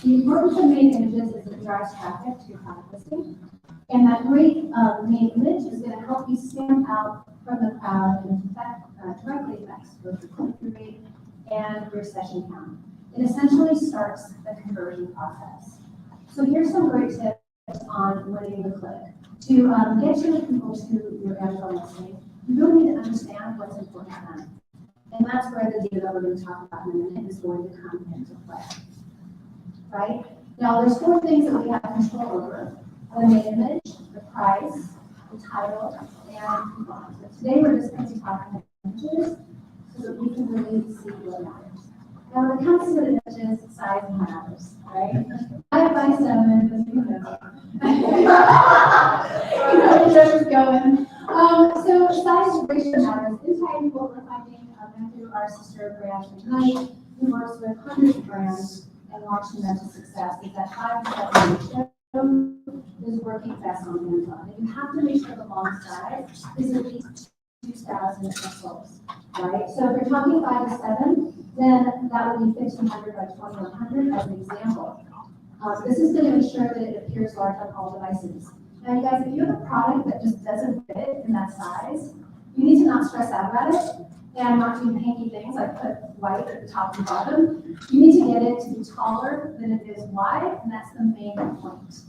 The importance of main images is it drives traffic to your product listing. And that great main image is going to help you stand out from the crowd and directly affects both your click-through rate and your session count. It essentially starts the conversion process. So here's some great tips on winning the click. To get your people to your Amazon listing, you really need to understand what's important to them. And that's where the data that we're going to talk about in a minute is going to come into play. Right? Now, there's 4 things that we have control over: the main image, the price, the title, and coupons. But today we're just going to be talking about images so that we can really see what matters. Now, when it comes to the images, size matters, right? 5 by 7, as you know. You know where this is going. So size ratio matters. Inside what we're finding through our sister brand tonight, who works with hundreds of brands and launching them to success, is that 5 to 7 ratio is working best on Amazon. And you have to make sure the long size is at least 2,000 pixels, right? So if you're talking 5 to 7, then that would be 1,500 by 2,100 as an example. This is going to ensure that it appears large on all devices. Now, you guys, if you have a product that just doesn't fit in that size, you need to not stress out about it and not do hanky things like put white at the top and bottom. You need to get it to be taller than it is wide, and that's the main point.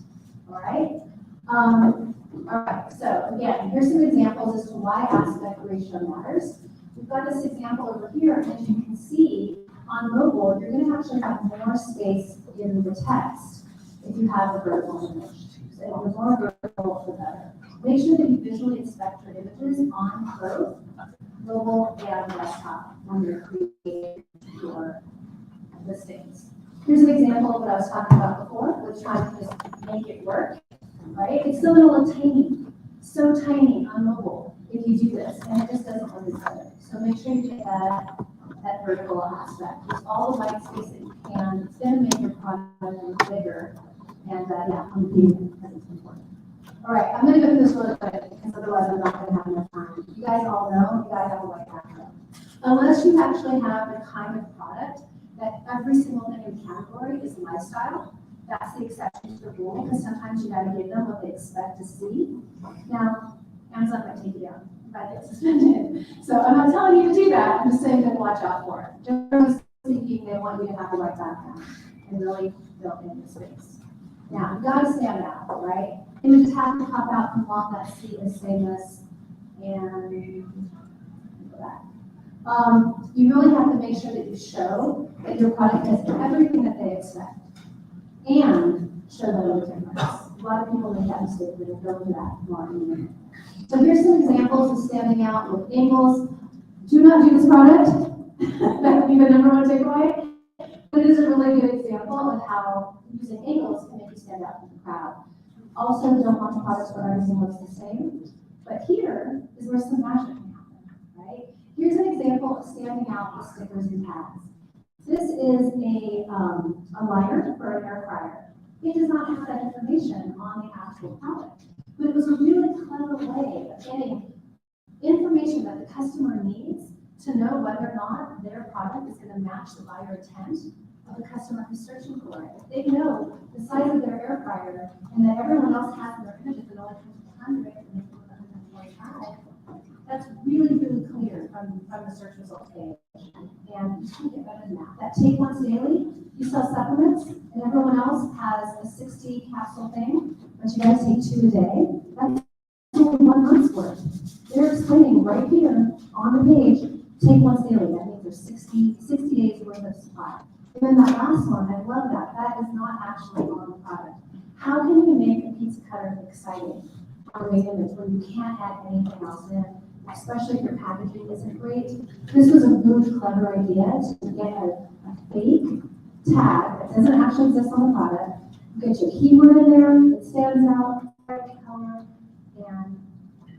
All right? All right, so again, here's some examples as to why aspect ratio matters. We've got this example over here, and as you can see, on mobile, you're going to actually have more space in the text if you have a vertical image. So the more vertical, the better. Make sure that you visually inspect your images on both mobile and desktop when you're creating your listings. Here's an example of what I was talking about before, with trying to just make it work, right? It's still going to look tiny, so tiny on mobile if you do this, and it just doesn't work together. So make sure you get that vertical aspect. Use all the white space that you can. It's going to make your product look bigger, and yeah, I'm repeating it because it's important. All right, I'm going to go through this really quick because otherwise I'm not going to have enough time. You guys all know you got to have a white background. Unless you actually have the kind of product that every single thing in the category is lifestyle, that's the exception to the rule, because sometimes you got to give them what they expect to see. Now, Amazon might take you down. You might get suspended. So I'm not telling you to do that. I'm just saying to watch out for it. Generally speaking, they want you to have the right background and really fill in the space. Now, you got to stand out, right? Images have to pop out from off that seat and stainless, and that. You really have to make sure that you show that your product has everything that they expect, and show them the difference. A lot of people make that mistake, but we'll go into that more in a minute. So here's some examples of standing out with angles. Do not do this product. That would be the number 1 takeaway. But it is a really good example of how using angles can make you stand out from the crowd. Also, don't launch products where everything looks the same. But here is where some magic can happen, right? Here's an example of standing out with stickers and tags. This is a liner for an air fryer. It does not have that information on the actual product. But it was a really clever way of getting information that the customer needs to know whether or not their product is going to match the buyer intent of the customer who's searching for it. If they know the size of their air fryer and that everyone else has in their images and only comes with 100 and they come with 125, that's really, really clear from the search results page. And you can't get better than that. That take once daily, you sell supplements, and everyone else has a 60 capsule thing, but you guys take 2 a day. That's only 1 month's worth. They're explaining right here on the page, take once daily. That means there's 60 days worth of supply. And then that last one, I love that. That is not actually on the product. How can you make a pizza cutter exciting on the image when you can't add anything else in, especially if your packaging isn't great? This was a really clever idea to get a fake tag that doesn't actually exist on the product. You get your keyword in there, it stands out, bright color, and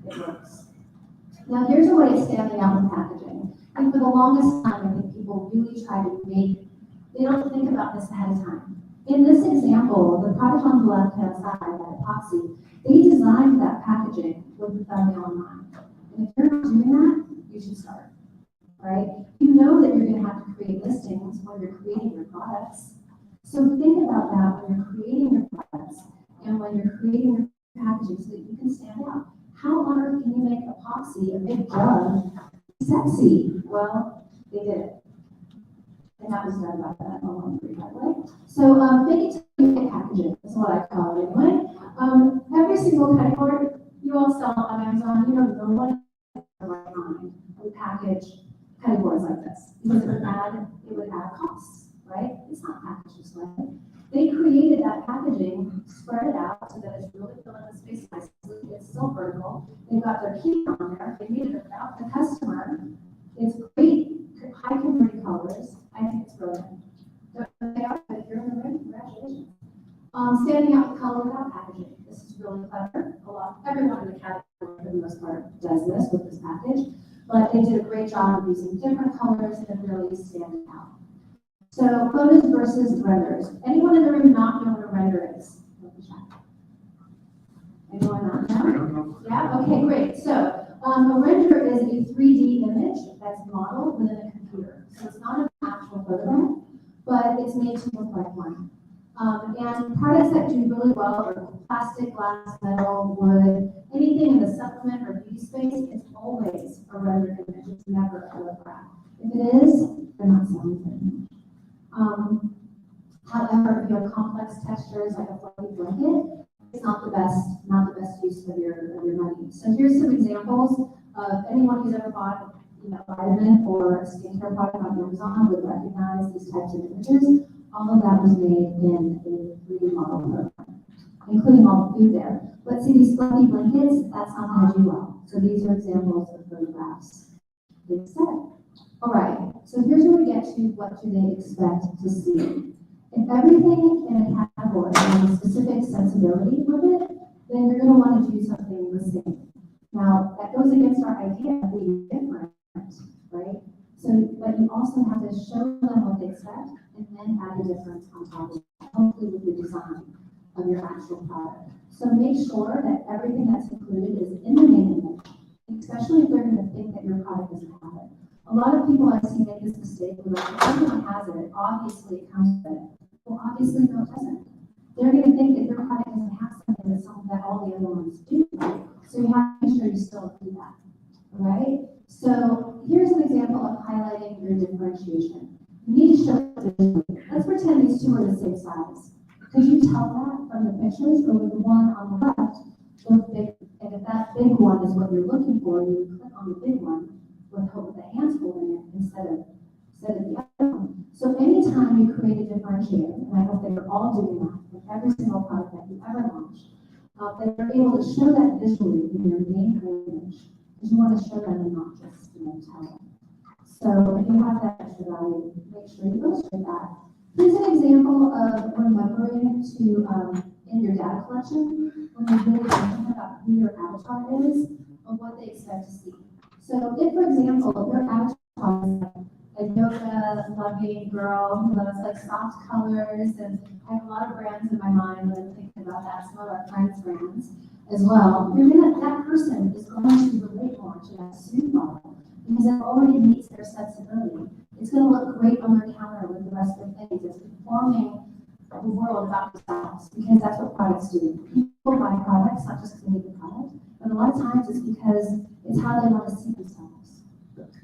it works. Now here's a way of standing out in packaging. And for the longest time, I think people really try to they don't think about this ahead of time. In this example, the product on the left-hand side, that epoxy, they designed that packaging with the thumbnail in mind. And if you're not doing that, you should start, right? You know that you're going to have to create listings when you're creating your products. So think about that when you're creating your products and when you're creating your packaging so that you can stand out. How on earth can you make epoxy, a big jug, sexy? Well, they did it. And that was done by the laundry, by the way. So make it to make packaging is what I call it anyway. Every single category you all sell on Amazon, you know, no one right mind would package categories like this because it would add costs, right? It's not packaged this way. They created that packaging, spread it out so that it's really filling the space nicely. It's still vertical. They've got their key on there. They made it about the customer. It's great, high converting colors. I think it's brilliant. They are, if you're in the room, congratulations. Standing out the color without packaging. This is really clever. Everyone in the category, for the most part, does this with this package. But they did a great job of using different colors and really standing out. So photos versus renders. Anyone in the room not know what a render is? Anyone not know? Yeah, okay, great. So a render is a 3D image that's modeled within a computer. So it's not an actual photograph, but it's made to look like one. And products that do really well are plastic, glass, metal, wood, anything in the supplement or beauty space, it's always a rendered image. It's never a photograph. If it is, they're not selling it. However, if you have complex textures like a fluffy blanket, it's not the best use of your money. So here's some examples of anyone who's ever bought a vitamin or a skincare product on Amazon would recognize these types of images. All of that was made in a 3D model program, including all the food there. But see these fluffy blankets, that's not going to do well. So these are examples of photographs instead. All right, so here's where we get to what do they expect to see. If everything in a category has a specific sensibility with it, then you're going to want to do something the same. Now, that goes against our idea of being different, right? So, but you also have to show them what they expect and then add a difference on top of it, hopefully with the design of your actual product. So make sure that everything that's included is in the main image, especially if they're going to think that your product doesn't have it. A lot of people I see make this mistake where like, if everyone has it, obviously it comes with it. Well, obviously, no, it doesn't. They're going to think that your product doesn't have something that's something that all the other ones do. So you have to make sure you still do that. All right? So here's an example of highlighting your differentiation. You need to show it visually. Let's pretend these two are the same size. Could you tell that from the pictures, or with the one on the left, look big? And if that big one is what you're looking for, you would click on the big one with the hands holding it instead of the other one. So anytime you create a differentiator, and I hope that you're all doing that with every single product that you ever launch, that you're able to show that visually in your main image, because you want to show them and not just tell them. So if you have that extra value, make sure you illustrate that. Here's an example of remembering to, in your data collection, when you're really thinking about who your avatar is, or what they expect to see. So if, for example, your avatar is a yoga-loving girl who loves like soft colors, and I have a lot of brands in my mind when I'm thinking about that, some of our friends' brands as well, that person is going to relate more to that suit model because it already meets their sensibility. It's going to look great on their counter with the rest of the things. It's informing the world about themselves because that's what products do. People buy products not just because they need the product, but a lot of times it's because it's how they want to see themselves.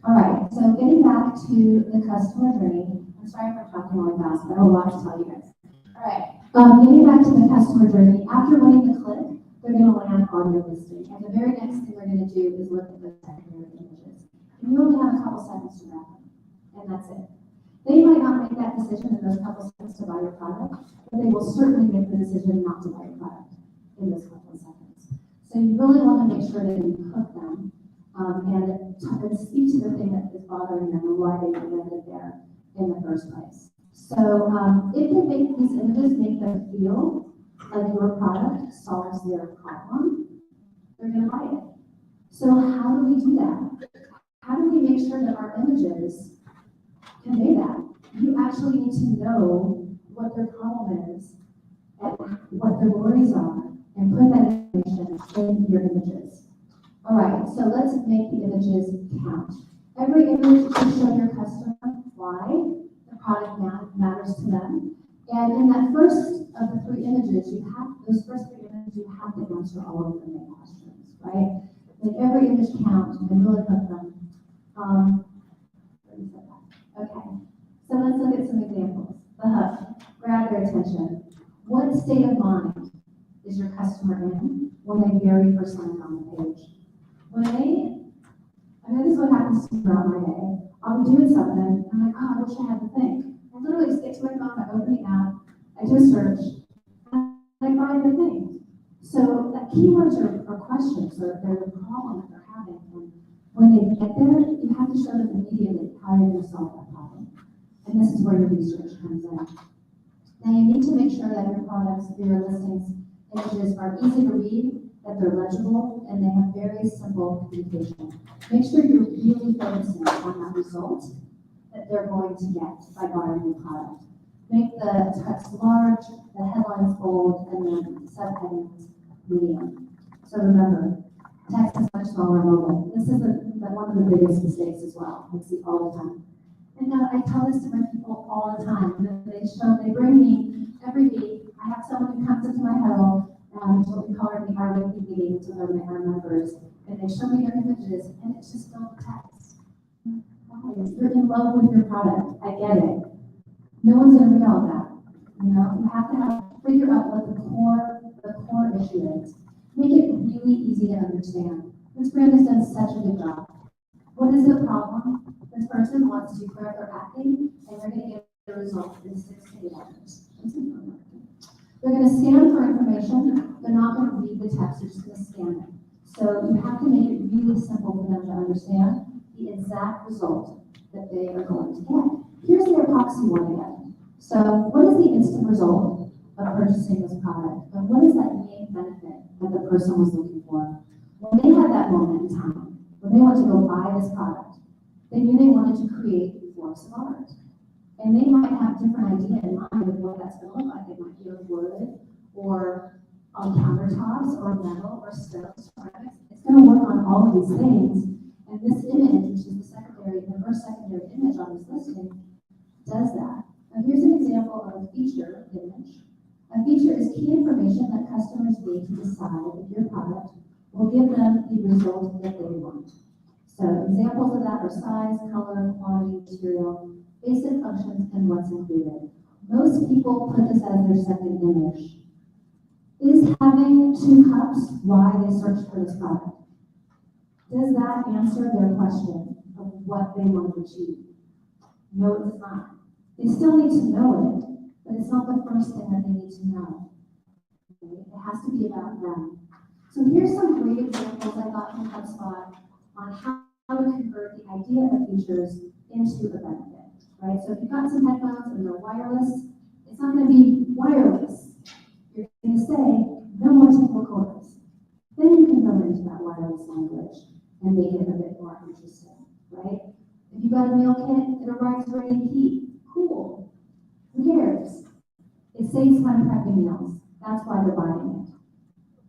All right, so getting back to the customer journey. I'm sorry if I'm talking really fast, but I have a lot to tell you guys. All right, getting back to the customer journey. After running the click, they're going to land on your listing. And the very next thing we're going to do is look at the secondary images. And you only have a couple seconds to wrap them, and that's it. They might not make that decision in those couple seconds to buy your product, but they will certainly make the decision not to buy your product in those couple of seconds. So you really want to make sure that you hook them and speak to the thing that is bothering them and why they landed there in the first place. So if they make these images make them feel like your product solves their problem, they're going to buy it. So how do we do that? How do we make sure that our images convey that? You actually need to know what their problem is and what their worries are and put that information in your images. All right, so let's make the images count. Every image should show your customer why the product matters to them And in that first of the three images, those first three images, you have to answer all of the main questions, right? Make every image count and really put them. Okay, so let's look at some examples. The hook, grab their attention. What state of mind is your customer in when they very first land on the page? I know this is what happens to me throughout my day. I'll be doing something, and I'm like, oh, I wish I had to think. I literally just get to my phone, I open the app, I do a search, and I find the thing. So that keywords are questions, or they're the problem that they're having. And when they get there, you have to show them immediately how you're going to solve that problem. And this is where your research comes in. Now you need to make sure that your products, your listings, images are easy to read, that they're legible, and they have very simple communication. Make sure you're really focusing on that result that they're going to get by buying your product. Make the text large, the headlines bold, and then subheadings medium. So remember, text is much smaller on mobile. This is one of the biggest mistakes as well. I see all the time. And I tell this to my people all the time. They bring me every week. I have someone who comes into my huddle, what we call our weekly meeting to learn our members, and they show me their images, and it's just filled with text. Guys, you're in love with your product. I get it. No one's going to read all that. You have to figure out what the core issue is. Make it really easy to understand. This brand has done such a good job. What is the problem? This person wants to clear up their acting, and they're going to get the result in 6 to 8 hours. They're going to scan for information. They're not going to read the text. They're just going to scan it. So you have to make it really simple for them to understand the exact result that they are going to get. Here's the epoxy one again. So what is the instant result of purchasing this product? And what is that main benefit that the person was looking for? When they had that moment in time, when they wanted to go buy this product, they knew they wanted to create works of art. And they might have a different idea in mind of what that's going to look like. It might be on wood, or on countertops, or metal, or stones, ceramics. It's going to work on all of these things. And this image, which is the first secondary image on this listing, does that. Now here's an example of a feature image. A feature is key information that customers need to decide if your product will give them the result that they want. So examples of that are size, color, quality, material, basic functions, and what's included. Most people put this as their second image. Is having 2 cups why they searched for this product? Does that answer their question of what they want to achieve? No, it does not. They still need to know it, but it's not the first thing that they need to know. Okay? It has to be about them. So here's some great examples I got from HubSpot on how to convert the idea of features into a benefit, right? So if you've got some headphones and they're wireless, it's not going to be wireless. You're going to say, no more single cords. Then you can go into that wireless language and make it a bit more interesting, right? If you've got a meal kit, it arrives ready to heat. Cool. Who cares? It saves time prepping meals. That's why they're buying it.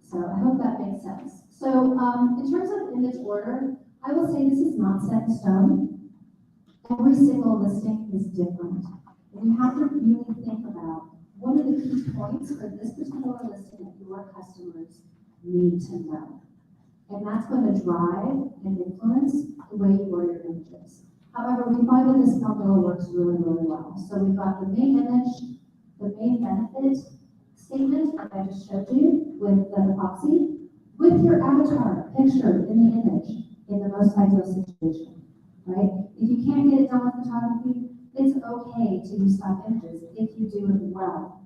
So I hope that makes sense. So in terms of image order, I will say this is not set in stone. Every single listing is different. And you have to really think about what are the key points for this particular listing that your customers need to know. And that's going to drive and influence the way you order your images. However, we find that this formula works really, really well. So we've got the main image, the main benefit statement that I just showed you with the epoxy, with your avatar picture in the image in the most ideal situation, right? If you can't get it done with photography, it's okay to use stock images if you do it well.